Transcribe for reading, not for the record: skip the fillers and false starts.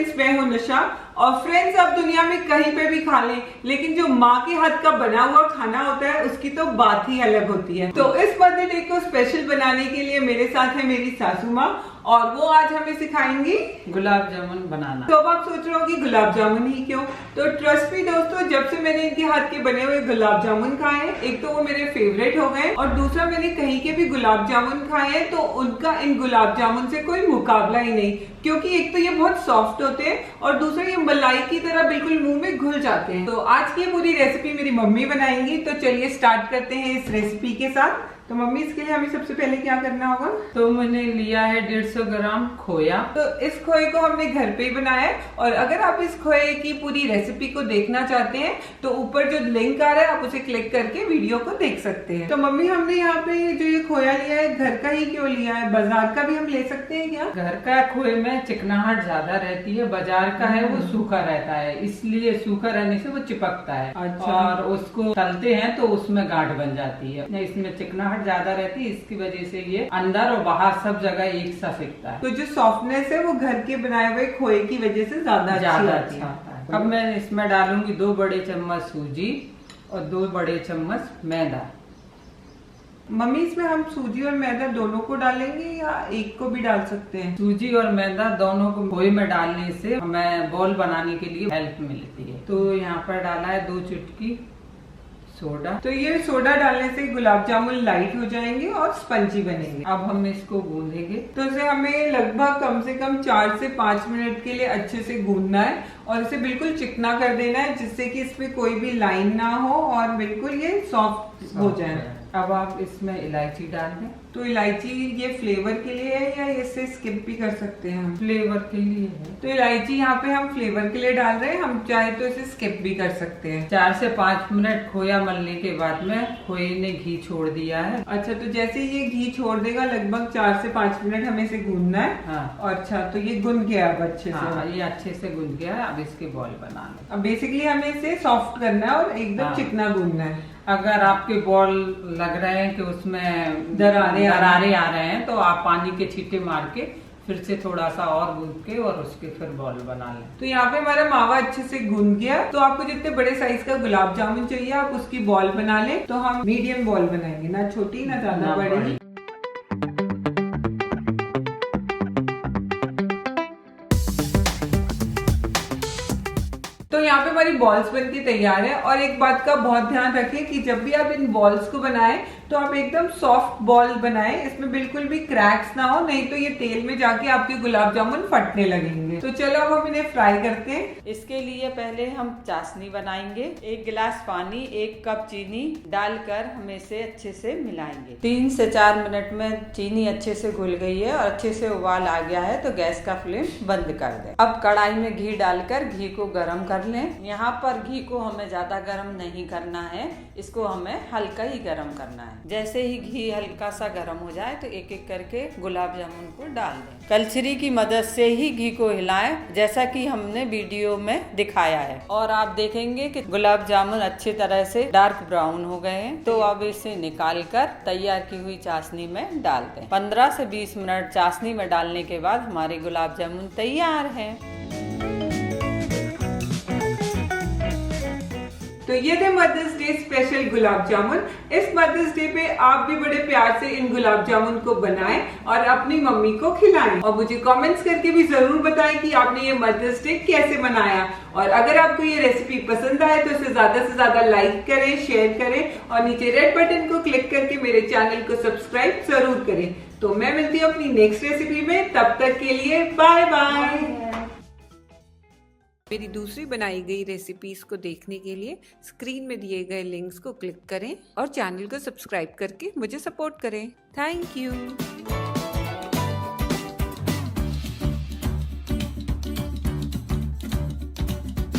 Friends, मैं हूं निशा। और फ्रेंड्स, आप दुनिया में कहीं पे भी खा लें, लेकिन जो माँ के हाथ का बना हुआ खाना होता है उसकी तो बात ही अलग होती है। तो इस मदर डे को स्पेशल बनाने के लिए मेरे साथ है मेरी सासू माँ, और वो आज हमें सिखाएंगी गुलाब जामुन बनाना। तो अब आप सोच रहे हो कि गुलाब जामुन ही क्यों? तो ट्रस्ट मी दोस्तों, जब से मैंने इनके हाथ के बने हुए गुलाब जामुन खाए हैं, एक तो वो मेरे फेवरेट हो गए, और दूसरा मैंने कहीं के भी गुलाब जामुन खाए हैं तो उनका इन गुलाब जामुन से कोई मुकाबला ही नहीं। क्योंकि एक तो ये बहुत सॉफ्ट होते हैं और दूसरा ये मलाई की तरह बिल्कुल मुंह में घुल जाते हैं। तो आज की पूरी रेसिपी मेरी मम्मी बनाएंगी, तो चलिए स्टार्ट करते हैं इस रेसिपी के साथ। तो मम्मी, इसके लिए हमें सबसे पहले क्या करना होगा? तो मैंने लिया है 150 ग्राम खोया। तो इस खोए को हमने घर पे ही बनाया है, और अगर आप इस खोए की पूरी रेसिपी को देखना चाहते हैं तो ऊपर जो लिंक आ रहा है आप उसे क्लिक करके वीडियो को देख सकते हैं। तो मम्मी, हमने यहाँ पे जो ये खोया लिया है, घर का ही क्यों लिया है? बाजार का भी हम ले सकते हैं क्या? घर का खोए में चिकनाहट ज्यादा रहती है, बाजार का है वो सूखा रहता है, इसलिए सूखा रहने से वो चिपकता है। अच्छा। और उसको तलते हैं तो उसमें गांठ बन जाती है। इसमें चिकनाहट ज्यादा रहती है, इसकी वजह से ये अंदर और बाहर सब जगह एक सा सिकता है। तो जो सॉफ्टनेस है वो घर के बनाए हुए खोए की वजह से ज्यादा अच्छा आती है। आता है। अब मैं इसमें डालूंगी 2 बड़े चम्मच सूजी और 2 बड़े चम्मच मैदा। मम्मी, इसमें हम सूजी और मैदा दोनों को डालेंगे या एक को भी डाल सकते हैं? सूजी और मैदा दोनों को खोए में डालने से हमें बॉल बनाने के लिए हेल्प मिलती है। तो यहाँ पर डाला है 2 चुटकी सोडा। तो ये सोडा डालने से गुलाब जामुन लाइट हो जाएंगे और स्पंजी बनेंगे। अब हम इसको गूंदेंगे। तो इसे हमें लगभग कम से कम 4 से 5 मिनट के लिए अच्छे से गूंदना है, और इसे बिल्कुल चिकना कर देना है, जिससे कि इसमें कोई भी लाइन ना हो और बिल्कुल ये सॉफ्ट हो जाए। अब आप इसमें इलायची डाल दें। तो इलायची ये फ्लेवर के लिए है या इससे स्किप भी कर सकते हैं हम? फ्लेवर के लिए है। तो इलायची यहाँ पे हम फ्लेवर के लिए डाल रहे हैं, हम चाहे तो इसे स्किप भी कर सकते हैं। 4 से 5 मिनट खोया मलने के बाद में खोए ने घी छोड़ दिया है। अच्छा, तो जैसे ये घी छोड़ देगा लगभग 4 से 5 मिनट हमें इसे गूंदना है। हाँ। और अच्छा, तो ये गुंद गया अब अच्छे से। हाँ, ये अच्छे से गूंद गया है। अब इसके बॉल बना लें। अब बेसिकली हमें इसे सॉफ्ट करना है और एकदम हाँ। चिकना गूंदना है। अगर आपके बॉल लग रहे हैं कि उसमें दरारें आ रहे हैं तो आप पानी के छींटे मार के फिर से थोड़ा सा और गूंद के और उसके फिर बॉल बना लें। तो यहाँ पे हमारा मावा अच्छे से गूंद गया। तो आपको जितने बड़े साइज का गुलाब जामुन चाहिए आप उसकी बॉल बना लें। तो हम मीडियम बॉल बनाएंगे, ना छोटी ना ज्यादा बड़ी। तो यहाँ पे हमारी बॉल्स बनके तैयार है। और एक बात का बहुत ध्यान रखें कि जब भी आप इन बॉल्स को बनाएं तो आप एकदम सॉफ्ट बॉल बनाएं, इसमें बिल्कुल भी क्रैक्स ना हो, नहीं तो ये तेल में जाके आपके गुलाब जामुन फटने लगेंगे। तो चलो अब हम इन्हें फ्राई करते हैं। इसके लिए पहले हम चाशनी बनाएंगे। 1 गिलास पानी, 1 कप चीनी डालकर हम इसे अच्छे से मिलाएंगे। 3 से 4 मिनट में चीनी अच्छे से घुल गई है और अच्छे से उबाल आ गया है, तो गैस का फ्लेम बंद कर दें। अब कढ़ाई में घी डालकर घी को गर्म कर लें। यहाँ पर घी को हमें ज्यादा गर्म नहीं करना है, इसको हमें हल्का ही गर्म करना है। जैसे ही घी हल्का सा गर्म हो जाए तो एक एक करके गुलाब जामुन को डाल दें। कलछरी की मदद से ही घी को हिलाएं, जैसा कि हमने वीडियो में दिखाया है। और आप देखेंगे कि गुलाब जामुन अच्छी तरह से डार्क ब्राउन हो गए हैं। तो अब इसे निकाल कर तैयार की हुई चाशनी में डाल दें। 15 से 20 मिनट चाशनी में डालने के बाद हमारे गुलाब जामुन तैयार हैं। तो ये थे mother's day special gulab jamun. इस मदर्स डे पे आप भी बड़े प्यार से इन गुलाब जामुन को बनाएं और अपनी मम्मी को खिलाएं, और मुझे कमेंट्स करके भी जरूर बताएं कि आपने ये मदर्स डे कैसे मनाया। और अगर आपको ये रेसिपी पसंद आए तो इसे ज्यादा से ज्यादा लाइक करें, शेयर करें, और नीचे रेड बटन को क्लिक करके मेरे चैनल को सब्सक्राइब जरूर करें। तो मैं मिलती हूँ अपनी नेक्स्ट रेसिपी में, तब तक के लिए बाय बाय। मेरी दूसरी बनाई गई रेसिपीज को देखने के लिए स्क्रीन में दिए गए लिंक्स को क्लिक करें और चैनल को सब्सक्राइब करके मुझे सपोर्ट करें। Thank you.